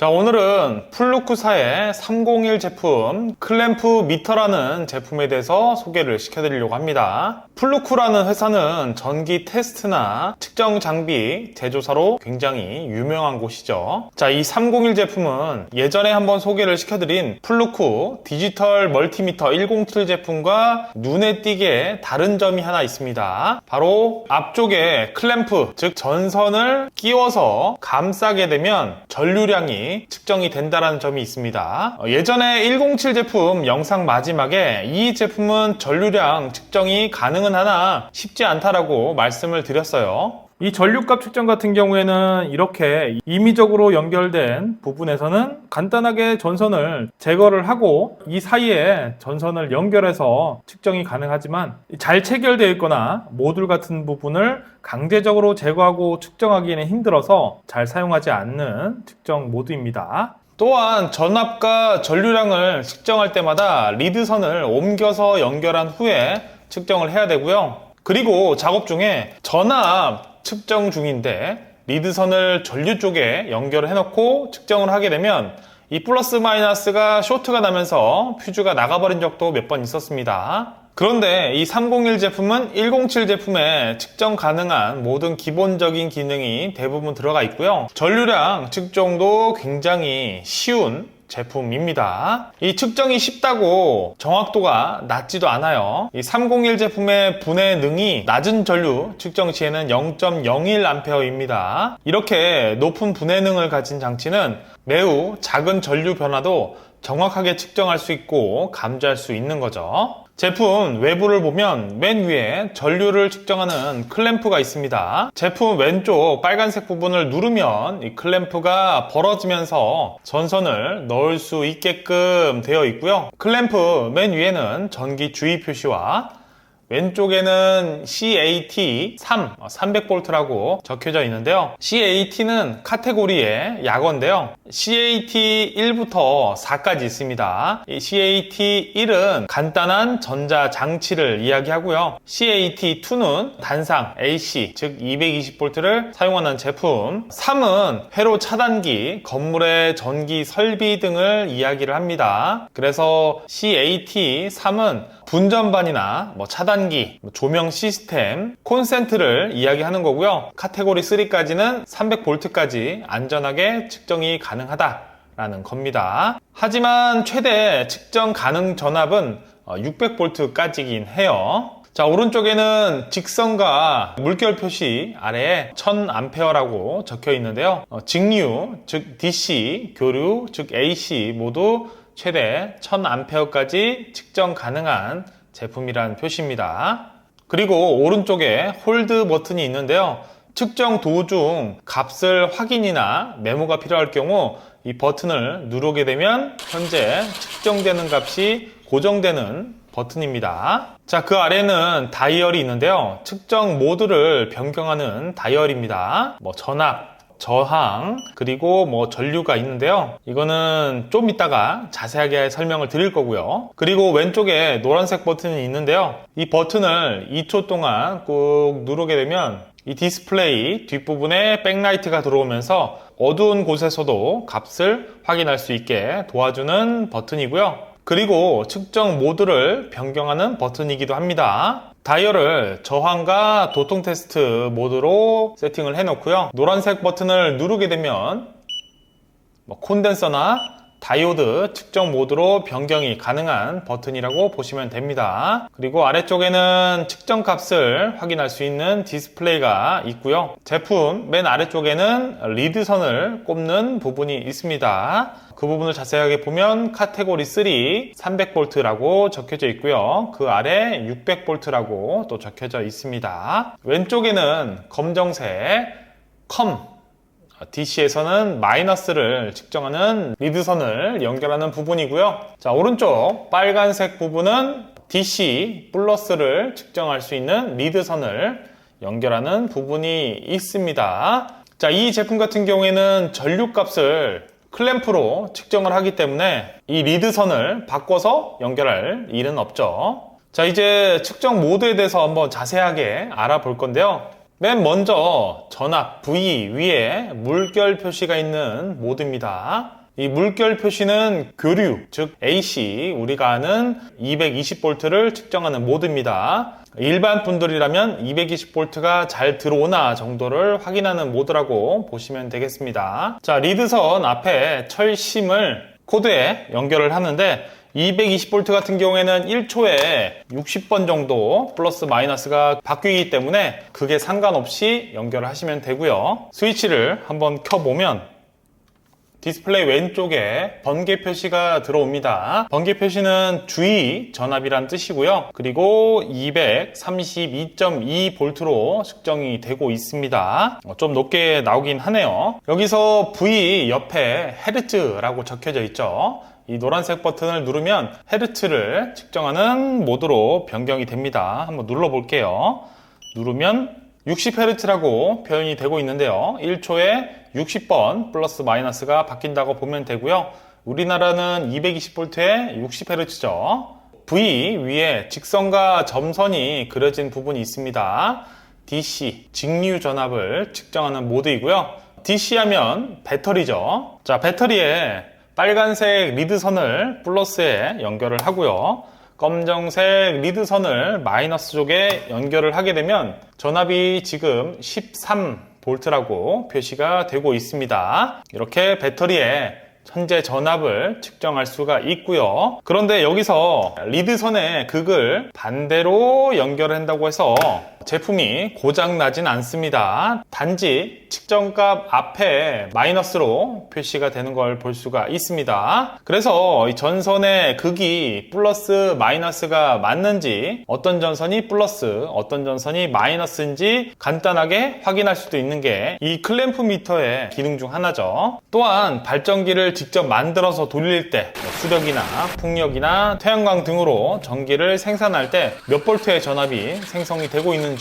자, 오늘은 플루크사의 301 제품 클램프 미터라는 제품에 대해서 소개를 시켜드리려고 합니다. 플루크라는 회사는 전기 테스트나 측정 장비 제조사로 굉장히 유명한 곳이죠. 자, 이 301 제품은 예전에 한번 소개를 시켜드린 플루크 디지털 멀티미터 107 제품과 눈에 띄게 다른 점이 하나 있습니다. 바로 앞쪽에 클램프, 즉 전선을 끼워서 감싸게 되면 전류량이 측정이 된다는 점이 있습니다. 예전에 107 제품 영상 마지막에 이 제품은 전류량 측정이 가능은 하나 쉽지 않다라고 말씀을 드렸어요. 이 전류값 측정 같은 경우에는 이렇게 임의적으로 연결된 부분에서는 간단하게 전선을 제거를 하고 이 사이에 전선을 연결해서 측정이 가능하지만 잘 체결되어 있거나 모듈 같은 부분을 강제적으로 제거하고 측정하기에는 힘들어서 잘 사용하지 않는 측정 모드입니다. 또한 전압과 전류량을 측정할 때마다 리드선을 옮겨서 연결한 후에 측정을 해야 되고요. 그리고 작업 중에 전압 측정 중인데 리드선을 전류 쪽에 연결을 해놓고 측정을 하게 되면 이 플러스 마이너스가 쇼트가 나면서 퓨즈가 나가버린 적도 몇 번 있었습니다. 그런데 이 301 제품은 107 제품에 측정 가능한 모든 기본적인 기능이 대부분 들어가 있고요. 전류량 측정도 굉장히 쉬운 제품입니다. 이 측정이 쉽다고 정확도가 낮지도 않아요. 이 301 제품의 분해 능이 낮은 전류 측정 시에는 0.01A입니다. 이렇게 높은 분해 능을 가진 장치는 매우 작은 전류 변화도 정확하게 측정할 수 있고 감지할 수 있는 거죠. 제품 외부를 보면 맨 위에 전류를 측정하는 클램프가 있습니다. 제품 왼쪽 빨간색 부분을 누르면 이 클램프가 벌어지면서 전선을 넣을 수 있게끔 되어 있고요. 클램프 맨 위에는 전기 주의 표시와 왼쪽에는 CAT3 300V라고 적혀져 있는데요. CAT는 카테고리의 약어인데요. CAT1부터 4까지 있습니다. 이 CAT1은 간단한 전자장치를 이야기하고요. CAT2는 단상 AC, 즉 220V를 사용하는 제품. 3은 회로 차단기, 건물의 전기 설비 등을 이야기를 합니다. 그래서 CAT3은 분전반이나 차단기, 조명 시스템, 콘센트를 이야기하는 거고요. 카테고리 3까지는 300V까지 안전하게 측정이 가능하다라는 겁니다. 하지만 최대 측정 가능 전압은 600V까지긴 해요. 자, 오른쪽에는 직선과 물결 표시 아래에 1000A라고 적혀 있는데요. 직류, 즉 DC, 교류, 즉 AC 모두 최대 1000A까지 측정 가능한 제품이라는 표시입니다. 그리고 오른쪽에 홀드 버튼이 있는데요. 측정 도중 값을 확인이나 메모가 필요할 경우 이 버튼을 누르게 되면 현재 측정되는 값이 고정되는 버튼입니다. 자, 그 아래는 다이얼이 있는데요. 측정 모드를 변경하는 다이얼입니다. 전압, 저항, 그리고 전류가 있는데요. 이거는 좀 이따가 자세하게 설명을 드릴 거고요. 그리고 왼쪽에 노란색 버튼이 있는데요. 이 버튼을 2초 동안 꾹 누르게 되면 이 디스플레이 뒷부분에 백라이트가 들어오면서 어두운 곳에서도 값을 확인할 수 있게 도와주는 버튼이고요. 그리고 측정 모드를 변경하는 버튼이기도 합니다. 다이얼을 저항과 도통 테스트 모드로 세팅을 해놓고요. 노란색 버튼을 누르게 되면 콘덴서나 다이오드 측정 모드로 변경이 가능한 버튼이라고 보시면 됩니다. 그리고 아래쪽에는 측정 값을 확인할 수 있는 디스플레이가 있고요. 제품 맨 아래쪽에는 리드선을 꼽는 부분이 있습니다. 그 부분을 자세하게 보면 카테고리 3 300V라고 적혀져 있고요. 그 아래 600V라고 또 적혀져 있습니다. 왼쪽에는 검정색 컴, DC에서는 마이너스를 측정하는 리드선을 연결하는 부분이고요. 자, 오른쪽 빨간색 부분은 DC 플러스를 측정할 수 있는 리드선을 연결하는 부분이 있습니다. 자, 이 제품 같은 경우에는 전류값을 클램프로 측정을 하기 때문에 이 리드선을 바꿔서 연결할 일은 없죠. 자, 이제 측정 모드에 대해서 한번 자세하게 알아볼 건데요. 맨 먼저 전압 V 위에 물결 표시가 있는 모드입니다. 이 물결 표시는 교류, 즉 AC, 우리가 아는 220V를 측정하는 모드입니다. 일반 분들이라면 220V가 잘 들어오나 정도를 확인하는 모드라고 보시면 되겠습니다. 자, 리드선 앞에 철심을 코드에 연결을 하는데 220V 같은 경우에는 1초에 60번 정도 플러스 마이너스가 바뀌기 때문에 그게 상관없이 연결을 하시면 되고요. 스위치를 한번 켜보면 디스플레이 왼쪽에 번개 표시가 들어옵니다. 번개 표시는 주의 전압이란 뜻이고요. 그리고 232.2V로 측정이 되고 있습니다. 좀 높게 나오긴 하네요. 여기서 V 옆에 헤르츠라고 적혀져 있죠. 이 노란색 버튼을 누르면 헤르츠를 측정하는 모드로 변경이 됩니다. 한번 눌러볼게요. 누르면 60Hz라고 표현이 되고 있는데요. 1초에 60번 플러스 마이너스가 바뀐다고 보면 되고요. 우리나라는 220V에 60Hz죠. V 위에 직선과 점선이 그려진 부분이 있습니다. DC, 직류 전압을 측정하는 모드이고요. DC 하면 배터리죠. 자, 배터리에 빨간색 리드선을 플러스에 연결을 하고요. 검정색 리드선을 마이너스 쪽에 연결을 하게 되면 전압이 지금 13V라고 표시가 되고 있습니다. 이렇게 배터리에 현재 전압을 측정할 수가 있고요. 그런데 여기서 리드선의 극을 반대로 연결한다고 해서 제품이 고장나진 않습니다. 단지 측정값 앞에 마이너스로 표시가 되는 걸 볼 수가 있습니다. 그래서 이 전선의 극이 플러스 마이너스가 맞는지, 어떤 전선이 플러스 어떤 전선이 마이너스인지 간단하게 확인할 수도 있는 게 이 클램프 미터의 기능 중 하나죠. 또한 발전기를 직접 만들어서 돌릴 때 수력이나 풍력이나 태양광 등으로 전기를 생산할 때 몇 볼트의 전압이 생성이 되고 있는지도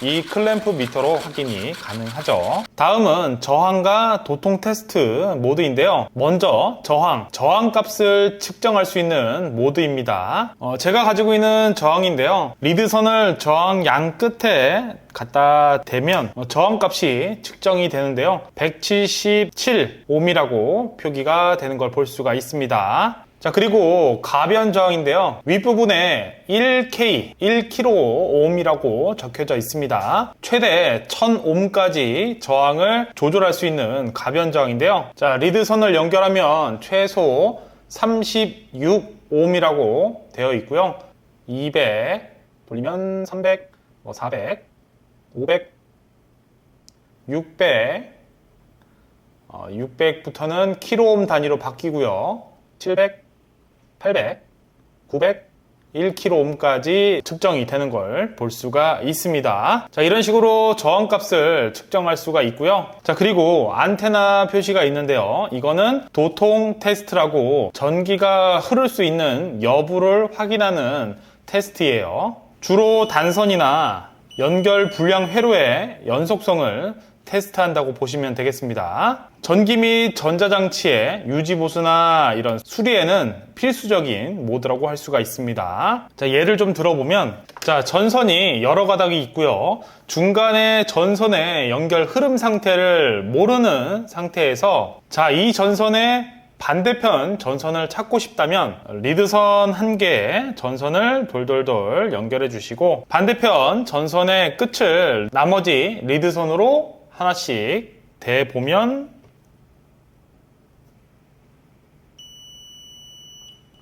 이 클램프 미터로 확인이 가능하죠. 다음은 저항과 도통 테스트 모드인데요. 먼저 저항 값을 측정할 수 있는 모드입니다. 제가 가지고 있는 저항인데요. 리드선을 저항 양 끝에 갖다 대면 저항 값이 측정이 되는데요. 177ohm이라고 표기가 되는 걸 볼 수가 있습니다. 자, 그리고 가변 저항인데요. 윗부분에 1kΩ이라고 적혀져 있습니다. 최대 1000ohm까지 저항을 조절할 수 있는 가변 저항인데요. 자, 리드선을 연결하면 최소 36ohm이라고 되어 있고요. 200 돌리면 300, 400, 500, 600, 600부터는 킬로옴 단위로 바뀌고요. 700, 800, 900, 1kΩ까지 측정이 되는 걸 볼 수가 있습니다. 자, 이런 식으로 저항값을 측정할 수가 있고요. 자, 그리고 안테나 표시가 있는데요. 이거는 도통 테스트라고 전기가 흐를 수 있는 여부를 확인하는 테스트예요. 주로 단선이나 연결 불량 회로의 연속성을 테스트한다고 보시면 되겠습니다. 전기 및 전자장치의 유지보수나 이런 수리에는 필수적인 모드라고 할 수가 있습니다. 자, 예를 좀 들어보면, 자, 전선이 여러 가닥이 있고요. 중간에 전선의 연결 흐름 상태를 모르는 상태에서, 자, 이 전선의 반대편 전선을 찾고 싶다면 리드선 한 개에 전선을 돌돌돌 연결해 주시고, 반대편 전선의 끝을 나머지 리드선으로 하나씩 대보면,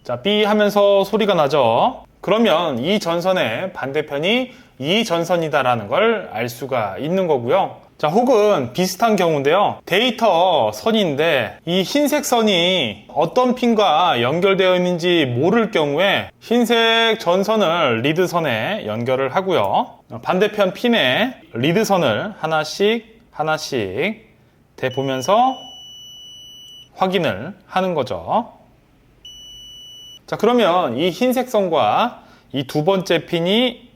자, 삐 하면서 소리가 나죠. 그러면 이 전선의 반대편이 이 전선이다라는 걸 알 수가 있는 거고요. 자, 혹은 비슷한 경우인데요. 데이터 선인데 이 흰색 선이 어떤 핀과 연결되어 있는지 모를 경우에 흰색 전선을 리드선에 연결을 하고요. 반대편 핀에 리드선을 하나씩 대보면서 확인을 하는 거죠. 자, 그러면 이 흰색 선과 이 두 번째 핀이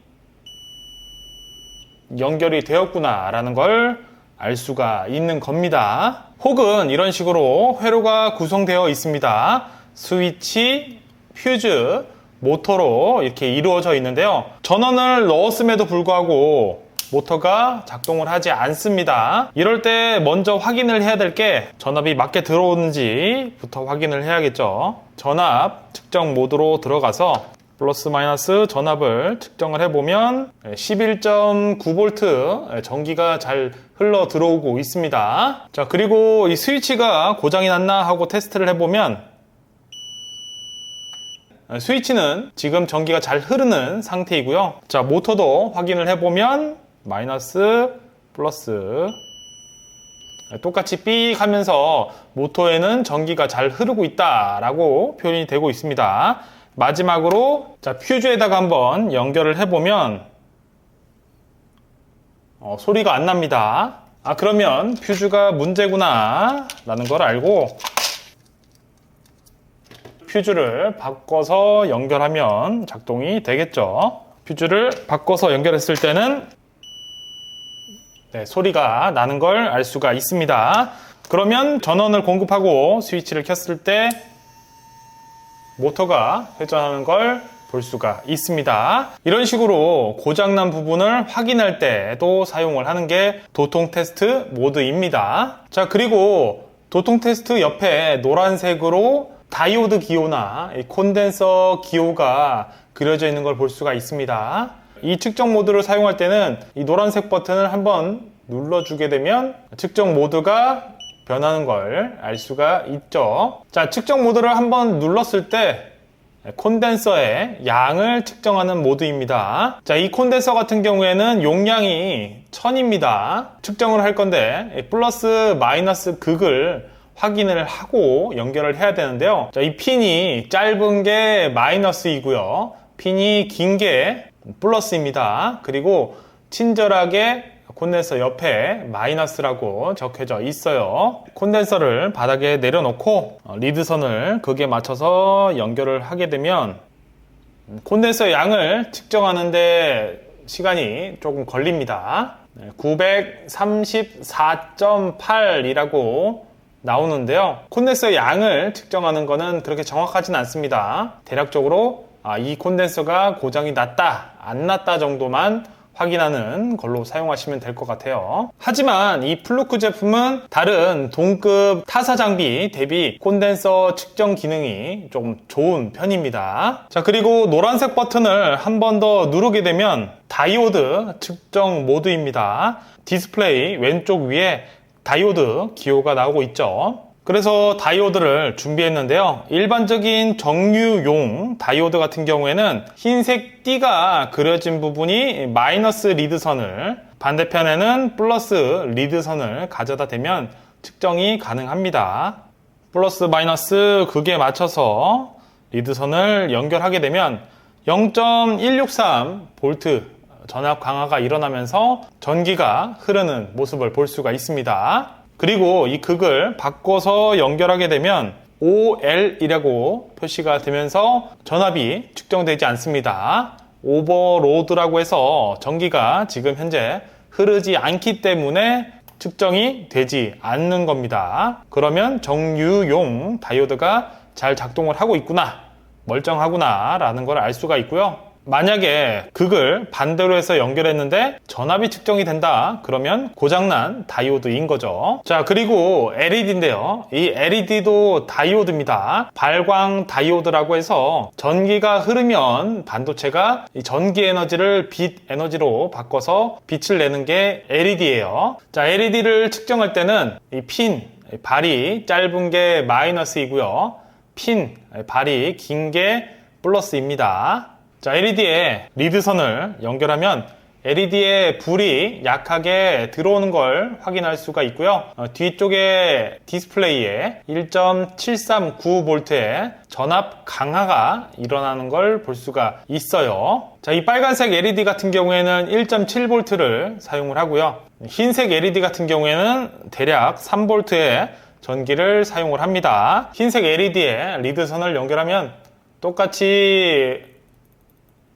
연결이 되었구나 라는 걸 알 수가 있는 겁니다. 혹은 이런 식으로 회로가 구성되어 있습니다. 스위치, 퓨즈, 모터로 이렇게 이루어져 있는데요. 전원을 넣었음에도 불구하고 모터가 작동을 하지 않습니다. 이럴 때 먼저 확인을 해야 될 게 전압이 맞게 들어오는지부터 확인을 해야겠죠. 전압 측정 모드로 들어가서 플러스 마이너스 전압을 측정을 해보면 11.9V 전기가 잘 흘러 들어오고 있습니다. 자, 그리고 이 스위치가 고장이 났나 하고 테스트를 해보면 스위치는 지금 전기가 잘 흐르는 상태이고요. 자, 모터도 확인을 해보면 마이너스, 플러스 똑같이 삑 하면서 모터에는 전기가 잘 흐르고 있다라고 표현이 되고 있습니다. 마지막으로 자, 퓨즈에다가 한번 연결을 해보면 소리가 안 납니다. 그러면 퓨즈가 문제구나 라는 걸 알고 퓨즈를 바꿔서 연결하면 작동이 되겠죠. 퓨즈를 바꿔서 연결했을 때는 소리가 나는 걸 알 수가 있습니다. 그러면 전원을 공급하고 스위치를 켰을 때 모터가 회전하는 걸 볼 수가 있습니다. 이런 식으로 고장난 부분을 확인할 때도 사용을 하는 게 도통 테스트 모드입니다. 자, 그리고 도통 테스트 옆에 노란색으로 다이오드 기호나 콘덴서 기호가 그려져 있는 걸 볼 수가 있습니다. 이 측정 모드를 사용할 때는 이 노란색 버튼을 한번 눌러주게 되면 측정 모드가 변하는 걸 알 수가 있죠. 자, 측정 모드를 한번 눌렀을 때 콘덴서의 양을 측정하는 모드입니다. 자, 이 콘덴서 같은 경우에는 용량이 1000입니다. 측정을 할 건데 플러스 마이너스 극을 확인을 하고 연결을 해야 되는데요. 자, 이 핀이 짧은 게 마이너스이고요. 핀이 긴 게 플러스입니다. 그리고 친절하게 콘덴서 옆에 마이너스라고 적혀져 있어요. 콘덴서를 바닥에 내려놓고 리드선을 극에 맞춰서 연결을 하게 되면 콘덴서 양을 측정하는데 시간이 조금 걸립니다. 934.8이라고 나오는데요. 콘덴서 양을 측정하는 거는 그렇게 정확하진 않습니다. 대략적으로 이 콘덴서가 고장이 났다, 안 났다 정도만 확인하는 걸로 사용하시면 될 것 같아요. 하지만 이 플루크 제품은 다른 동급 타사 장비 대비 콘덴서 측정 기능이 좀 좋은 편입니다. 자, 그리고 노란색 버튼을 한 번 더 누르게 되면 다이오드 측정 모드입니다. 디스플레이 왼쪽 위에 다이오드 기호가 나오고 있죠. 그래서 다이오드를 준비했는데요. 일반적인 정류용 다이오드 같은 경우에는 흰색 띠가 그려진 부분이 마이너스 리드선을, 반대편에는 플러스 리드선을 가져다 대면 측정이 가능합니다. 플러스 마이너스 극에 맞춰서 리드선을 연결하게 되면 0.163V 전압 강화가 일어나면서 전기가 흐르는 모습을 볼 수가 있습니다. 그리고 이 극을 바꿔서 연결하게 되면 OL이라고 표시가 되면서 전압이 측정되지 않습니다. 오버로드라고 해서 전기가 지금 현재 흐르지 않기 때문에 측정이 되지 않는 겁니다. 그러면 정류용 다이오드가 잘 작동을 하고 있구나, 멀쩡하구나 라는 걸 알 수가 있고요. 만약에 극을 반대로 해서 연결했는데 전압이 측정이 된다, 그러면 고장난 다이오드인 거죠. 자, 그리고 LED인데요. 이 LED도 다이오드입니다. 발광 다이오드라고 해서 전기가 흐르면 반도체가 이 전기 에너지를 빛 에너지로 바꿔서 빛을 내는 게 LED예요. 자, LED를 측정할 때는 이 핀, 발이 짧은 게 마이너스이고요. 핀, 발이 긴 게 플러스입니다. 자, LED에 리드선을 연결하면 LED에 불이 약하게 들어오는 걸 확인할 수가 있고요. 뒤쪽에 디스플레이에 1.739V의 전압 강화가 일어나는 걸 볼 수가 있어요. 자, 이 빨간색 LED 같은 경우에는 1.7V를 사용을 하고요. 흰색 LED 같은 경우에는 대략 3V의 전기를 사용을 합니다. 흰색 LED에 리드선을 연결하면 똑같이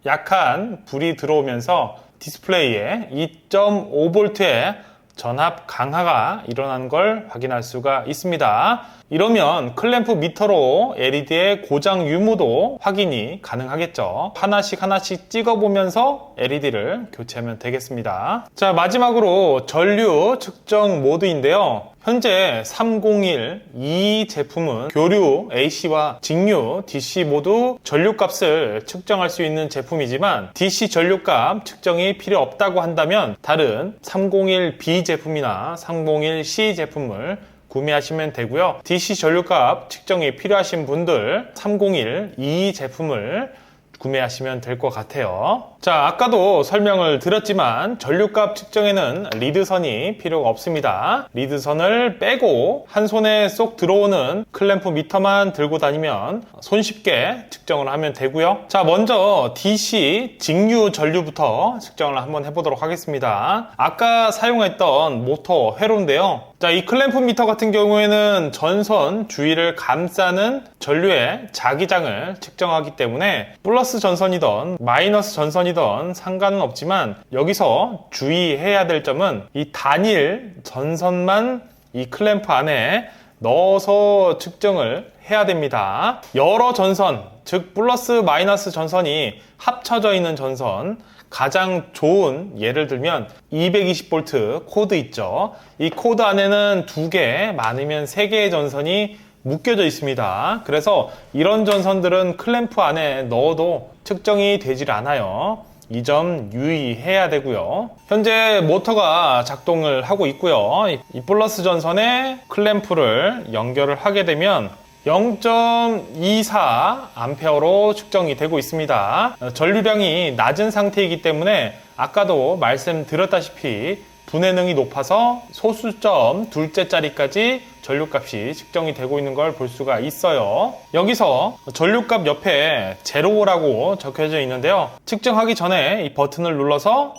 약한 불이 들어오면서 디스플레이에 2.5V의 전압 강화가 일어나는 걸 확인할 수가 있습니다. 이러면 클램프 미터로 LED의 고장 유무도 확인이 가능하겠죠. 하나씩 찍어보면서 LED를 교체하면 되겠습니다. 자, 마지막으로 전류 측정 모드인데요. 현재 301, 이 제품은 교류 AC와 직류 DC 모두 전류값을 측정할 수 있는 제품이지만 DC 전류값 측정이 필요 없다고 한다면 다른 301B 제품이나 301C 제품을 구매하시면 되고요. DC 전류값 측정이 필요하신 분들 301E 제품을 구매하시면 될 것 같아요. 자, 아까도 설명을 드렸지만 전류값 측정에는 리드선이 필요가 없습니다. 리드선을 빼고 한 손에 쏙 들어오는 클램프 미터만 들고 다니면 손쉽게 측정을 하면 되고요. 자, 먼저 DC 직류 전류부터 측정을 한번 해보도록 하겠습니다. 아까 사용했던 모터 회로인데요. 자, 이 클램프 미터 같은 경우에는 전선 주위를 감싸는 전류의 자기장을 측정하기 때문에 플러스 전선이든 마이너스 전선이든 상관은 없지만 여기서 주의해야 될 점은 이 단일 전선만 이 클램프 안에 넣어서 측정을 해야 됩니다. 여러 전선, 즉 플러스 마이너스 전선이 합쳐져 있는 전선, 가장 좋은 예를 들면 220V 코드 있죠. 이 코드 안에는 2개, 많으면 3개의 전선이 묶여져 있습니다. 그래서 이런 전선들은 클램프 안에 넣어도 측정이 되질 않아요. 이 점 유의해야 되고요. 현재 모터가 작동을 하고 있고요. 이 플러스 전선에 클램프를 연결을 하게 되면 0.24A로 측정이 되고 있습니다. 전류량이 낮은 상태이기 때문에 아까도 말씀드렸다시피 분해능이 높아서 소수점 둘째 자리까지 전류값이 측정이 되고 있는 걸 볼 수가 있어요. 여기서 전류값 옆에 제로라고 적혀져 있는데요. 측정하기 전에 이 버튼을 눌러서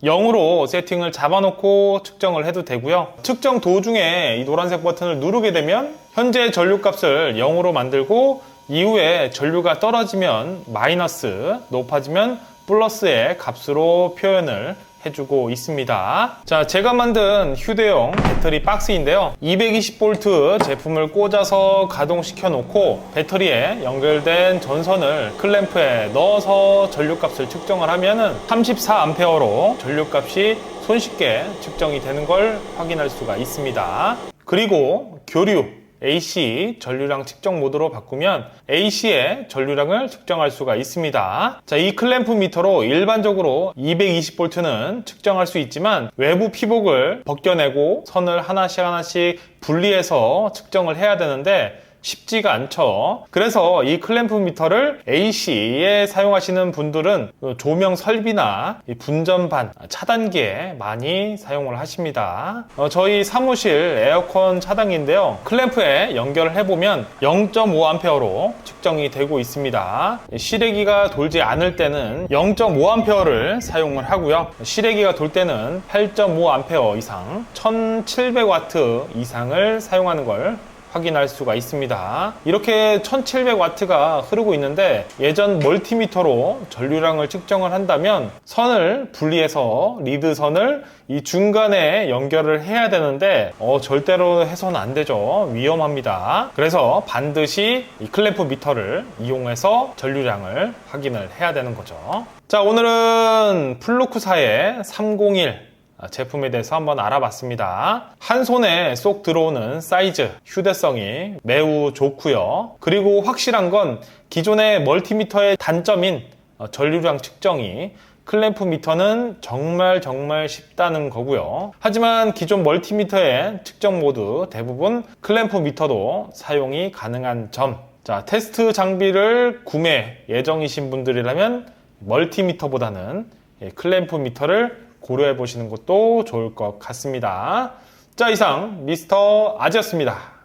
0으로 세팅을 잡아놓고 측정을 해도 되고요. 측정 도중에 이 노란색 버튼을 누르게 되면 현재 전류값을 0으로 만들고 이후에 전류가 떨어지면 마이너스, 높아지면 플러스의 값으로 표현을 해주고 있습니다. 자, 제가 만든 휴대용 배터리 박스인데요. 220V 제품을 꽂아서 가동시켜 놓고 배터리에 연결된 전선을 클램프에 넣어서 전류값을 측정을 하면은 34A로 전류값이 손쉽게 측정이 되는 걸 확인할 수가 있습니다. 그리고 교류 AC 전류량 측정 모드로 바꾸면 AC의 전류량을 측정할 수가 있습니다. 자, 이 클램프 미터로 일반적으로 220V는 측정할 수 있지만 외부 피복을 벗겨내고 선을 하나씩 분리해서 측정을 해야 되는데 쉽지가 않죠. 그래서 이 클램프 미터를 AC에 사용하시는 분들은 조명 설비나 분전반, 차단기에 많이 사용을 하십니다. 저희 사무실 에어컨 차단기인데요. 클램프에 연결을 해보면 0.5A로 측정이 되고 있습니다. 실외기가 돌지 않을 때는 0.5A를 사용을 하고요. 실외기가 돌 때는 8.5A 이상, 1700W 이상을 사용하는 걸 확인할 수가 있습니다. 이렇게 1700W가 흐르고 있는데 예전 멀티미터로 전류량을 측정을 한다면 선을 분리해서 리드선을 이 중간에 연결을 해야 되는데 절대로 해서는 안 되죠. 위험합니다. 그래서 반드시 이 클램프 미터를 이용해서 전류량을 확인을 해야 되는 거죠. 자, 오늘은 플루크사의 301 제품에 대해서 한번 알아봤습니다. 한 손에 쏙 들어오는 사이즈, 휴대성이 매우 좋고요. 그리고 확실한 건 기존의 멀티미터의 단점인 전류량 측정이 클램프 미터는 정말 쉽다는 거고요. 하지만 기존 멀티미터의 측정 모드 대부분 클램프 미터도 사용이 가능한 점. 자, 테스트 장비를 구매 예정이신 분들이라면 멀티미터보다는 클램프 미터를 고려해 보시는 것도 좋을 것 같습니다. 자, 이상 미스터 아지였습니다.